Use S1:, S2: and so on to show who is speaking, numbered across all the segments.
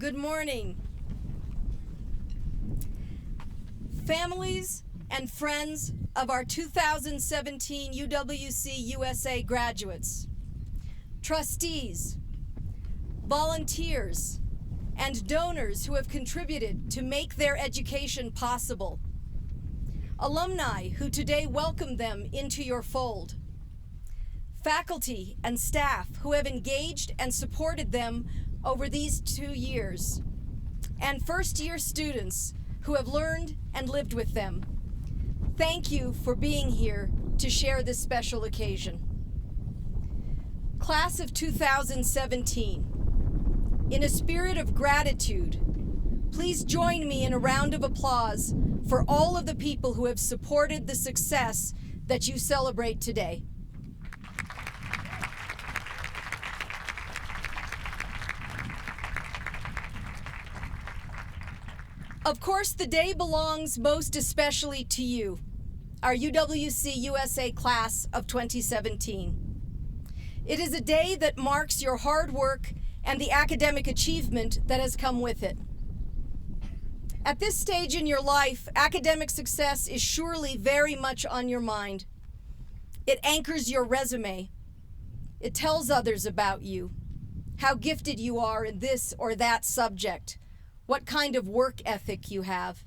S1: Good morning. Families and friends of our 2017 UWC-USA graduates, trustees, volunteers, and donors who have contributed to make their education possible, alumni who today welcome them into your fold, faculty and staff who have engaged and supported them over these 2 years, and first-year students who have learned and lived with them. Thank you for being here to share this special occasion. Class of 2017, in a spirit of gratitude, please join me in a round of applause for all of the people who have supported the success that you celebrate today. Of course, the day belongs most especially to you, our UWC-USA class of 2017. It is a day that marks your hard work and the academic achievement that has come with it. At this stage in your life, academic success is surely very much on your mind. It anchors your resume. It tells others about you, how gifted you are in this or that subject, what kind of work ethic you have.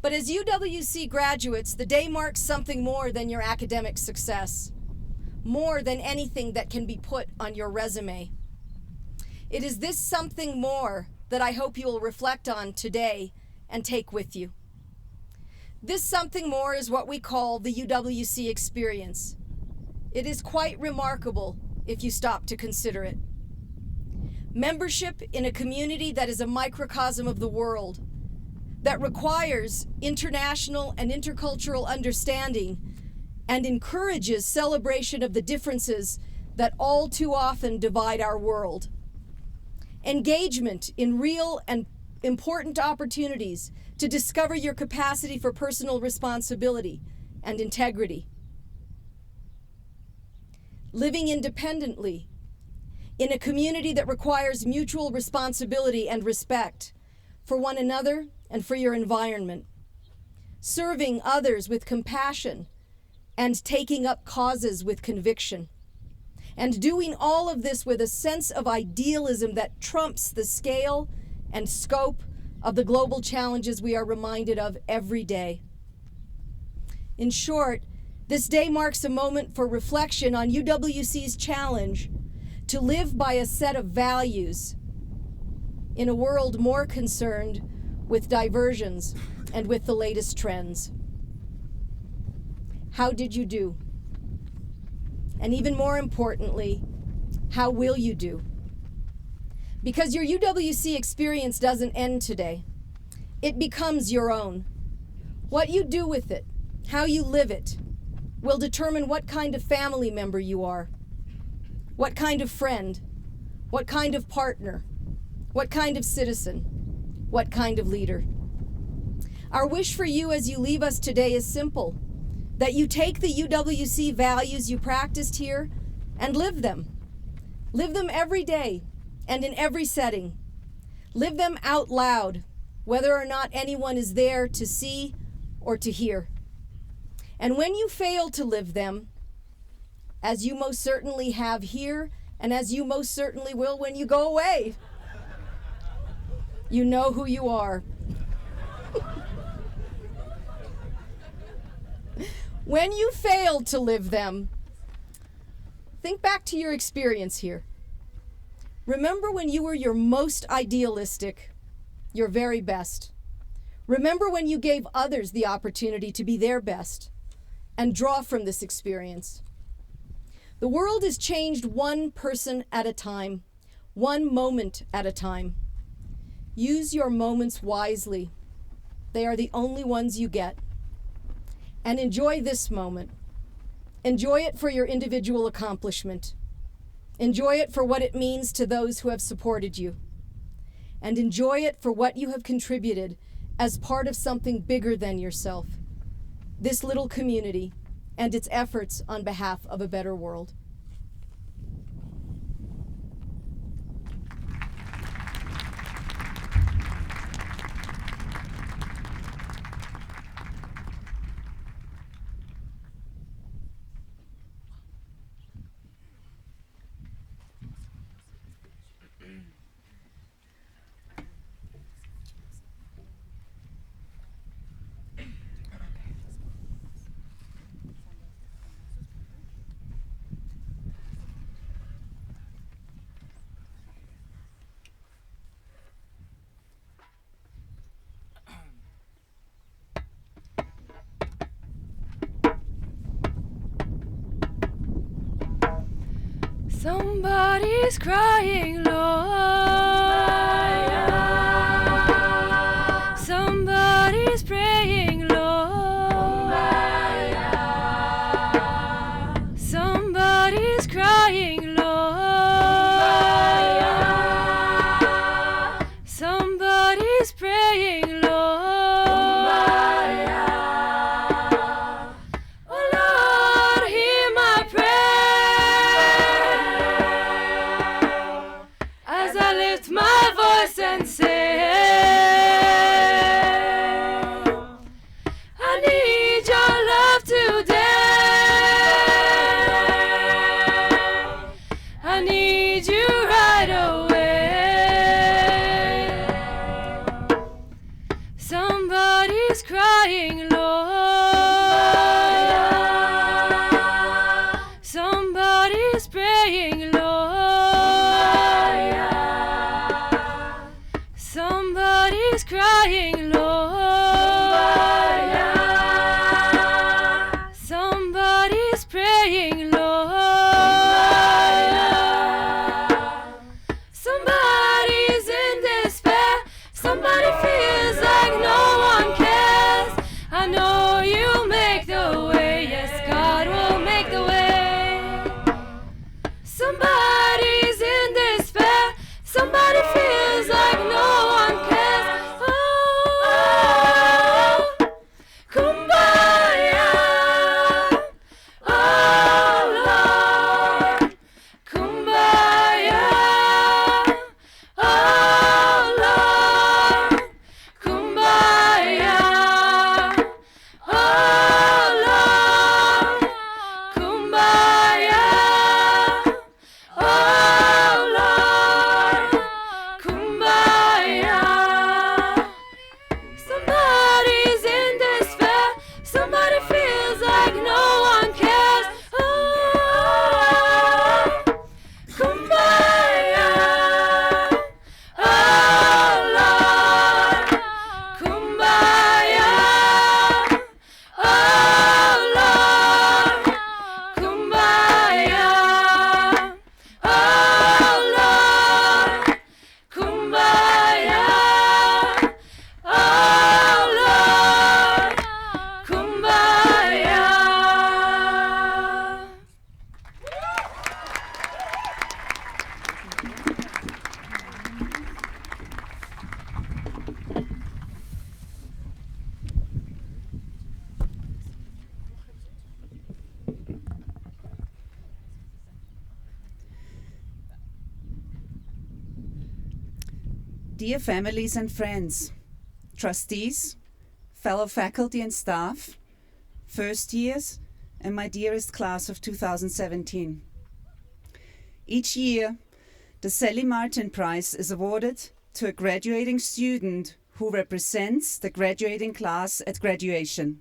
S1: But as UWC graduates, the day marks something more than your academic success, more than anything that can be put on your resume. It is this something more that I hope you will reflect on today and take with you. This something more is what we call the UWC experience. It is quite remarkable if you stop to consider it. Membership in a community that is a microcosm of the world, that requires international and intercultural understanding and encourages celebration of the differences that all too often divide our world. Engagement in real and important opportunities to discover your capacity for personal responsibility and integrity. Living independently in a community that requires mutual responsibility and respect for one another and for your environment. Serving others with compassion and taking up causes with conviction. And doing all of this with a sense of idealism that trumps the scale and scope of the global challenges we are reminded of every day. In short, this day marks a moment for reflection on UWC's challenge to live by a set of values in a world more concerned with diversions and with the latest trends. How did you do? And even more importantly, how will you do? Because your UWC experience doesn't end today. It becomes your own. What you do with it, how you live it, will determine what kind of family member you are, what kind of friend, what kind of partner, what kind of citizen, what kind of leader. Our wish for you as you leave us today is simple, that you take the UWC values you practiced here and live them. Live them every day and in every setting. Live them out loud, whether or not anyone is there to see or to hear. And when you fail to live them, as you most certainly have here, and as you most certainly will when you go away, you know who you are. When you fail to live them, think back to your experience here. Remember when you were your most idealistic, your very best. Remember when you gave others the opportunity to be their best, and draw from this experience. The world is changed one person at a time, one moment at a time. Use your moments wisely. They are the only ones you get. And enjoy this moment. Enjoy it for your individual accomplishment. Enjoy it for what it means to those who have supported you. And enjoy it for what you have contributed as part of something bigger than yourself. This little community and its efforts on behalf of a better world.
S2: Somebody's crying, Lord. Somebody's praying, Lord. Somebody's crying, Lord. Somebody's praying, Lord. Oh Lord, hear my prayer as I lift my voice and say, I need your love today. I need you right away. Somebody's crying, Lord. Somebody's praying, Lord. Somebody's crying, Lord. Somebody's praying, Lord. Somebody's in despair. Somebody feels like no one cares. I know you make the way. Yes, God will make the way. Somebody's in despair. Somebody feels like no one cares. Oh, kumbaya. Oh, Lord. Kumbaya. Oh, Lord. Kumbaya. Oh, Lord. Kumbaya. Oh, Lord. Kumbaya. Somebody's in despair. Somebody feels like no one cares. Oh, kumbaya. Oh, Lord. Kumbaya. Oh, Lord. Kumbaya. Oh, Lord. Kumbaya. Oh, Lord. Kumbaya.
S3: Dear families and friends, trustees, fellow faculty and staff, first years, and my dearest class of 2017. Each year, the Sally Martin Prize is awarded to a graduating student who represents the graduating class at graduation.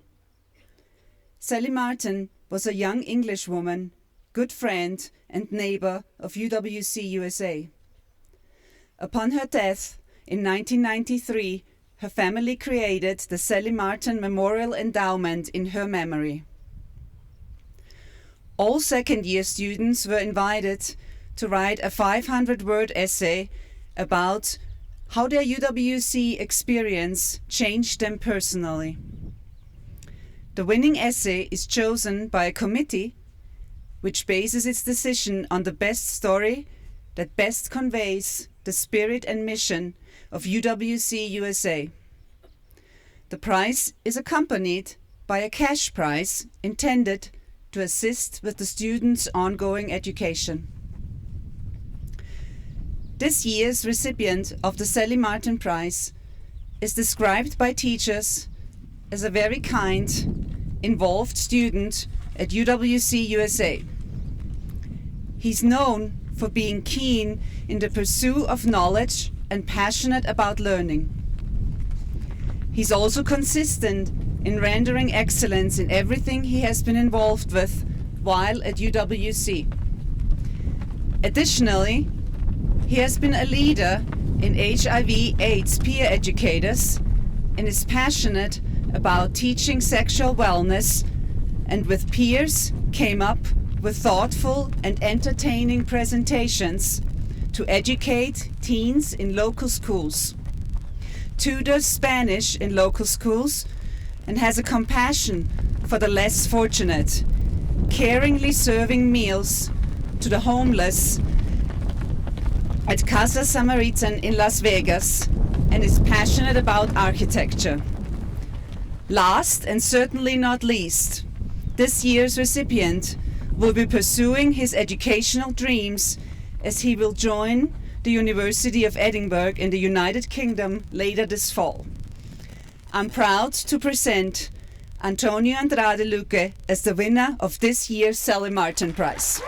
S3: Sally Martin was a young English woman, good friend and neighbor of UWC-USA. Upon her death in 1993, her family created the Sally Martin Memorial Endowment in her memory. All second-year students were invited to write a 500-word essay about how their UWC experience changed them personally. The winning essay is chosen by a committee which bases its decision on the best story that best conveys the spirit and mission of UWC-USA. The prize is accompanied by a cash prize intended to assist with the students' ongoing education. This year's recipient of the Sally Martin Prize is described by teachers as a very kind, involved student at UWC-USA. He's known for being keen in the pursuit of knowledge and passionate about learning. He's also consistent in rendering excellence in everything he has been involved with while at UWC. Additionally, he has been a leader in HIV/AIDS peer educators and is passionate about teaching sexual wellness, and with peers came up with thoughtful and entertaining presentations to educate teens in local schools, tutors Spanish in local schools, and has a compassion for the less fortunate, caringly serving meals to the homeless at Casa Samaritan in Las Vegas, and is passionate about architecture. Last and certainly not least, this year's recipient will be pursuing his educational dreams as he will join the University of Edinburgh in the United Kingdom later this fall. I'm proud to present Antonio Andrade Luque as the winner of this year's Sally Martin Prize.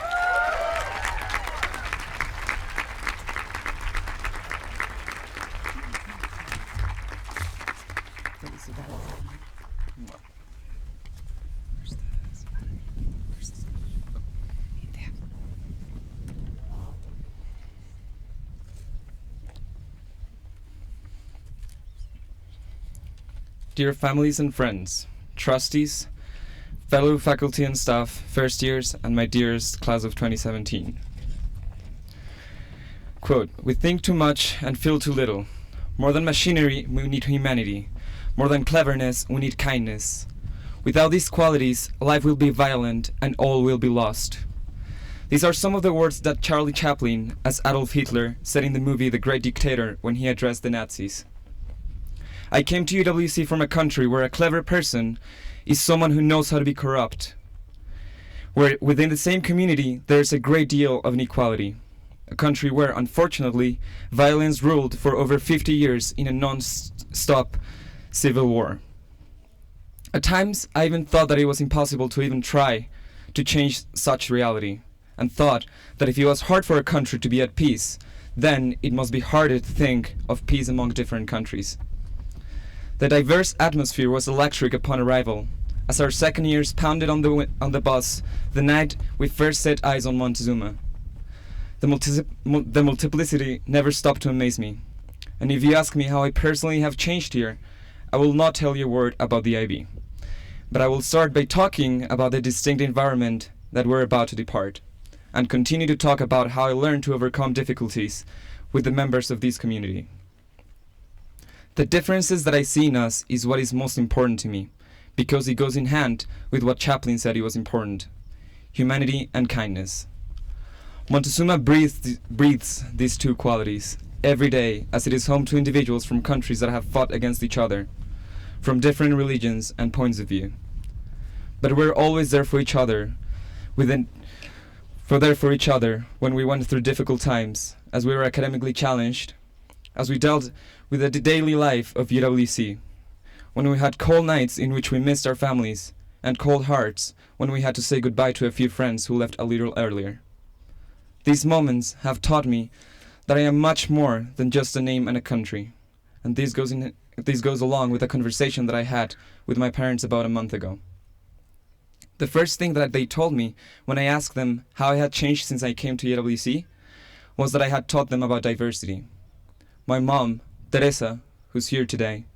S4: Dear families and friends, trustees, fellow faculty and staff, first years, and my dearest class of 2017. Quote, "We think too much and feel too little. More than machinery, we need humanity. More than cleverness, we need kindness. Without these qualities, life will be violent and all will be lost." These are some of the words that Charlie Chaplin, as Adolf Hitler, said in the movie The Great Dictator when he addressed the Nazis. I came to UWC from a country where a clever person is someone who knows how to be corrupt, where within the same community there is a great deal of inequality, a country where, unfortunately, violence ruled for over 50 years in a non-stop civil war. At times, I even thought that it was impossible to even try to change such reality, and thought that if it was hard for a country to be at peace, then it must be harder to think of peace among different countries. The diverse atmosphere was electric upon arrival, as our second years pounded on the bus the night we first set eyes on Montezuma. The multiplicity never stopped to amaze me, and if you ask me how I personally have changed here, I will not tell you a word about the IB. But I will start by talking about the distinct environment that we're about to depart, and continue to talk about how I learned to overcome difficulties with the members of this community. The differences that I see in us is what is most important to me, because it goes in hand with what Chaplin said it was important: humanity and kindness. Montezuma breathes these two qualities every day, as it is home to individuals from countries that have fought against each other, from different religions and points of view. But we're always there for each other, for each other when we went through difficult times, as we were academically challenged, as we dealt with the daily life of UWC, when we had cold nights in which we missed our families, and cold hearts when we had to say goodbye to a few friends who left a little earlier. These moments have taught me that I am much more than just a name and a country, and this goes along with a conversation that I had with my parents about a month ago. The first thing that they told me when I asked them how I had changed since I came to UWC was that I had taught them about diversity. My mom, Teresa, who's here today,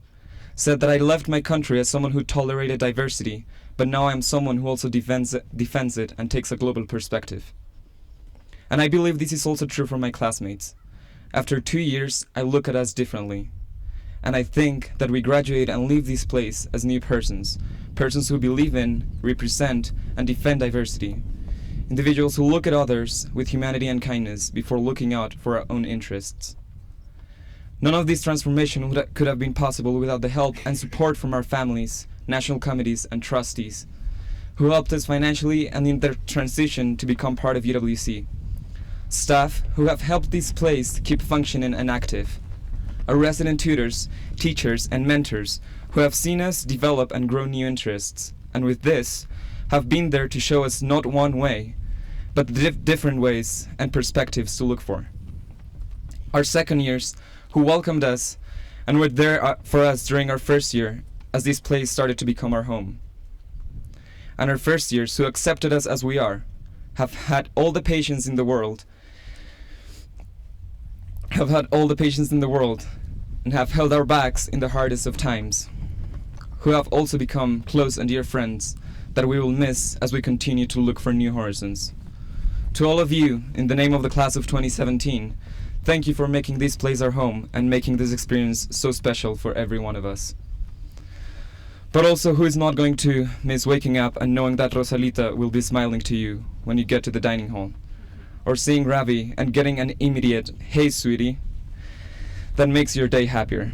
S4: said that I left my country as someone who tolerated diversity, but now I am someone who also defends it and takes a global perspective. And I believe this is also true for my classmates. After 2 years, I look at us differently. And I think that we graduate and leave this place as new persons who believe in, represent, and defend diversity. Individuals who look at others with humanity and kindness before looking out for our own interests. None of this transformation could have been possible without the help and support from our families, national committees, and trustees, who helped us financially and in their transition to become part of UWC. Staff who have helped this place keep functioning and active. Our resident tutors, teachers, and mentors who have seen us develop and grow new interests, and with this, have been there to show us not one way, but different ways and perspectives to look for. Our second years, who welcomed us and were there for us during our first year, as this place started to become our home. And our first years, who accepted us as we are, have had all the patience in the world, and have held our backs in the hardest of times, who have also become close and dear friends, that we will miss as we continue to look for new horizons. To all of you, in the name of the class of 2017, thank you for making this place our home and making this experience so special for every one of us. But also, who is not going to miss waking up and knowing that Rosalita will be smiling to you when you get to the dining hall? Or seeing Ravi and getting an immediate, "Hey, sweetie," that makes your day happier.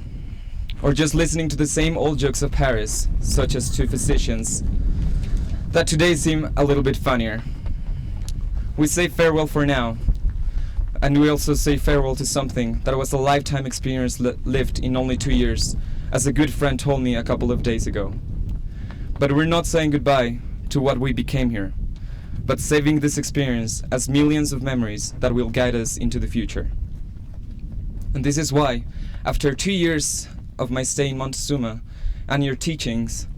S4: Or just listening to the same old jokes of Paris, such as two physicians, that today seem a little bit funnier. We say farewell for now, and we also say farewell to something that was a lifetime experience lived in only 2 years, as a good friend told me a couple of days ago. But we're not saying goodbye to what we became here, but saving this experience as millions of memories that will guide us into the future. And this is why, after 2 years of my stay in Montezuma and your teachings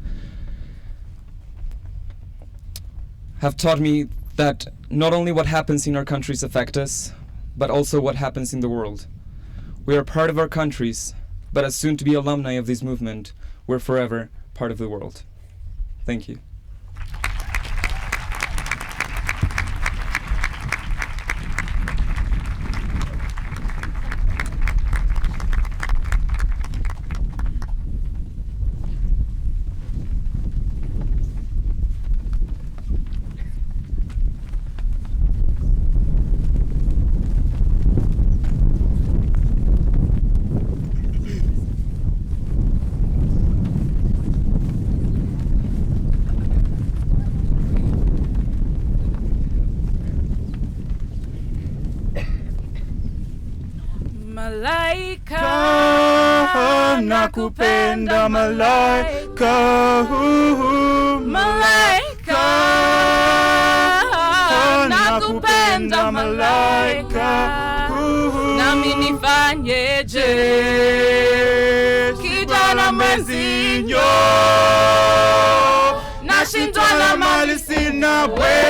S4: have taught me that not only what happens in our countries affect us, but also what happens in the world. We are part of our countries, but as soon to be alumni of this movement, we're forever part of the world. Thank you.
S2: Malaika,
S5: nakupenda malaika,
S2: malaika, nakupenda malaika, nami nifanyeje? Kijana mwezinyo, nashindwa na mali sina bwe,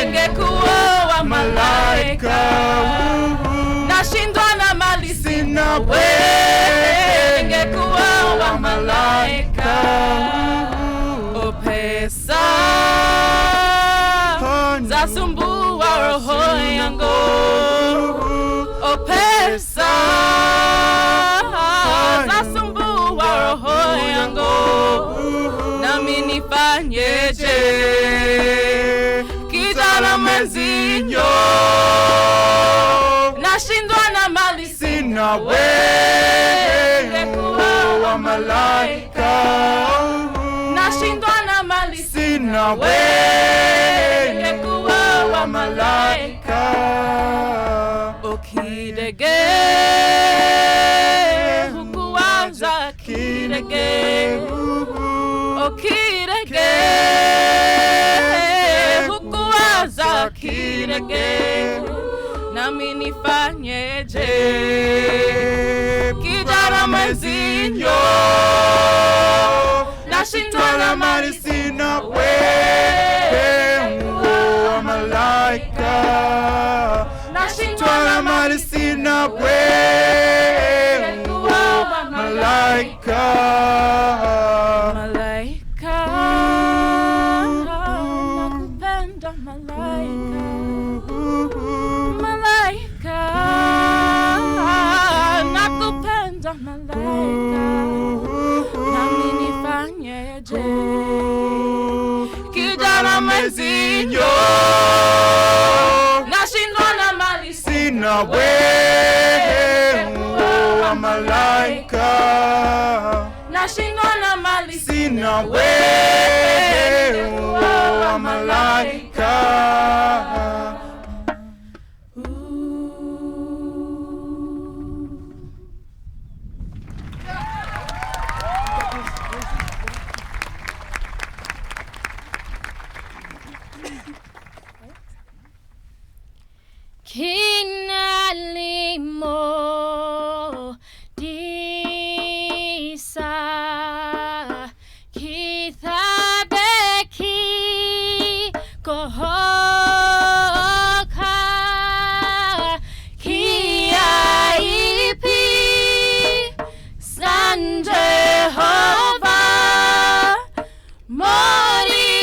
S2: ningekuoa malaika. Nashindwa na mali sina bwe, ningekuoa malaika. O pesa zasumbua roho yangu, o pesa zasumbua roho yangu, nami nifanyeje? Kijana mwezinyo, nashindwa na mali sina we, ningekuoa malaika. Nashindwa na mali sina we, ningekuoa malaika. Okidege hukuanza kidege, okidege hukuanza kidege, nami nifanyeje? Kijana mwezinyo, nashindwa na mali sina we, ningekuoa malaika. Nashindwa na mali sina we, ningekuoa malaika. Malaika, nakupenda malaika. Malaika, nakupenda malaika, nami nifanyeje? Kijana mwezinyo, nashindwa na mali sina we, ningekuoa malaika. Nashindwa na mali sina we, ningekuoa malaika. Kinalimo disa kithabeki kohoka kiaipi san Jehovah mori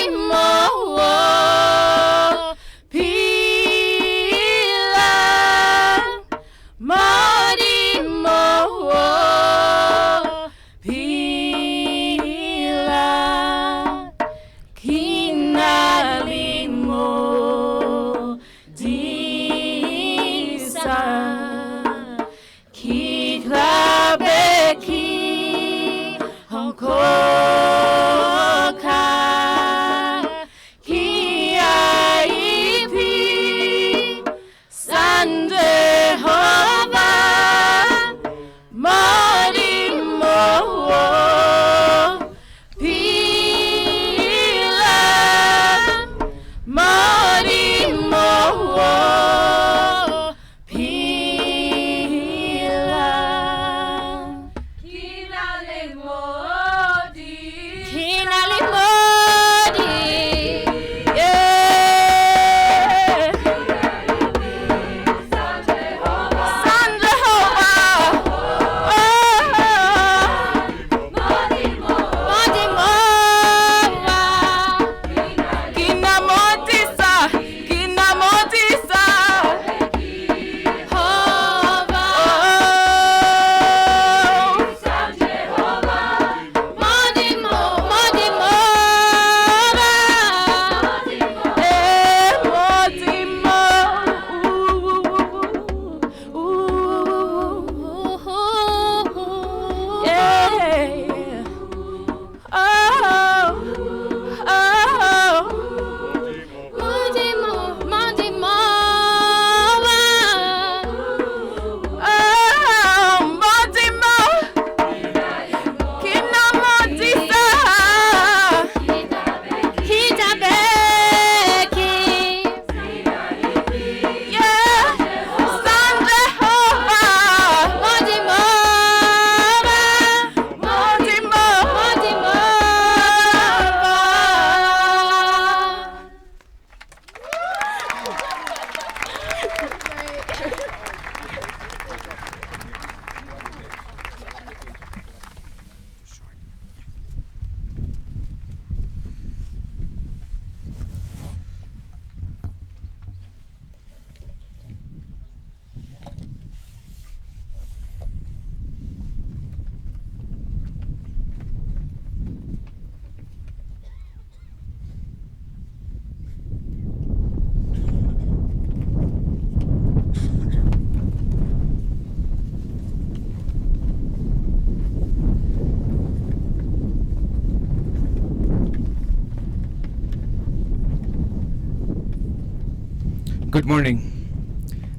S6: Good morning.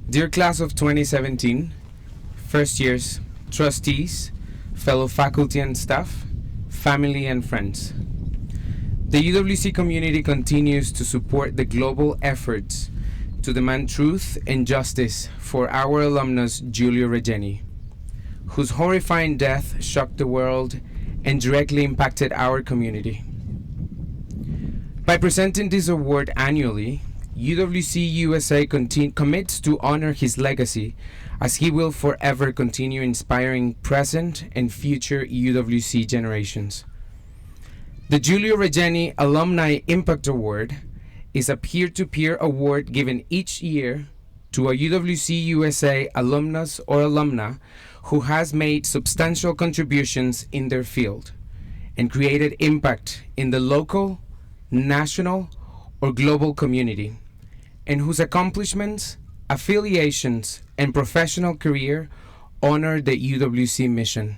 S6: Dear class of 2017, first years, trustees, fellow faculty and staff, family and friends. The UWC community continues to support the global efforts to demand truth and justice for our alumnus Giulio Regeni, whose horrifying death shocked the world and directly impacted our community. By presenting this award annually, UWC-USA commits to honor his legacy, as he will forever continue inspiring present and future UWC generations. The Giulio Regeni Alumni Impact Award is a peer-to-peer award given each year to a UWC-USA alumnus or alumna who has made substantial contributions in their field and created impact in the local, national, or global community, and whose accomplishments, affiliations, and professional career honor the UWC mission.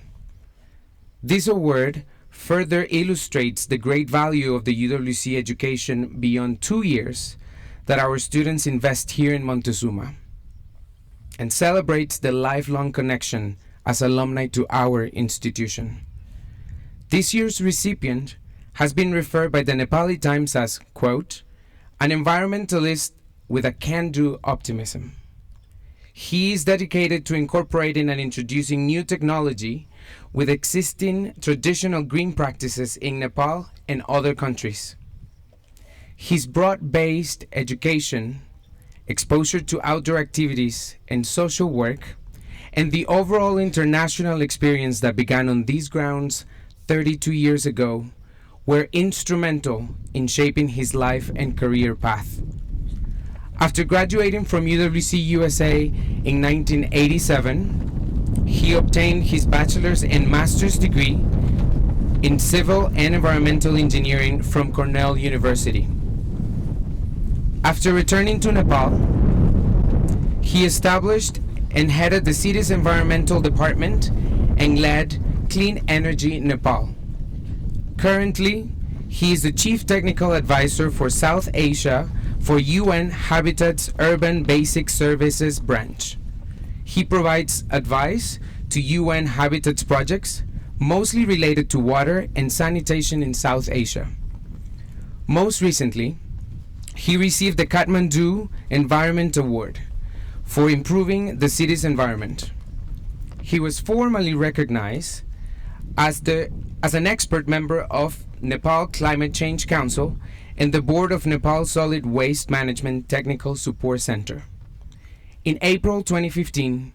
S6: This award further illustrates the great value of the UWC education beyond 2 years that our students invest here in Montezuma, and celebrates the lifelong connection as alumni to our institution. This year's recipient has been referred by the Nepali Times as, quote, an environmentalist with a can-do optimism. He is dedicated to incorporating and introducing new technology with existing traditional green practices in Nepal and other countries. His broad-based education, exposure to outdoor activities and social work, and the overall international experience that began on these grounds 32 years ago were instrumental in shaping his life and career path. After graduating from UWC-USA in 1987, he obtained his bachelor's and master's degree in civil and environmental engineering from Cornell University. After returning to Nepal, he established and headed the city's environmental department and led Clean Energy Nepal. Currently, he is the Chief Technical Advisor for South Asia for UN Habitat's Urban Basic Services branch. He provides advice to UN Habitat's projects, mostly related to water and sanitation in South Asia. Most recently, he received the Kathmandu Environment Award for improving the city's environment. He was formally recognized as an expert member of Nepal Climate Change Council and the board of Nepal Solid Waste Management Technical Support Center. In April 2015,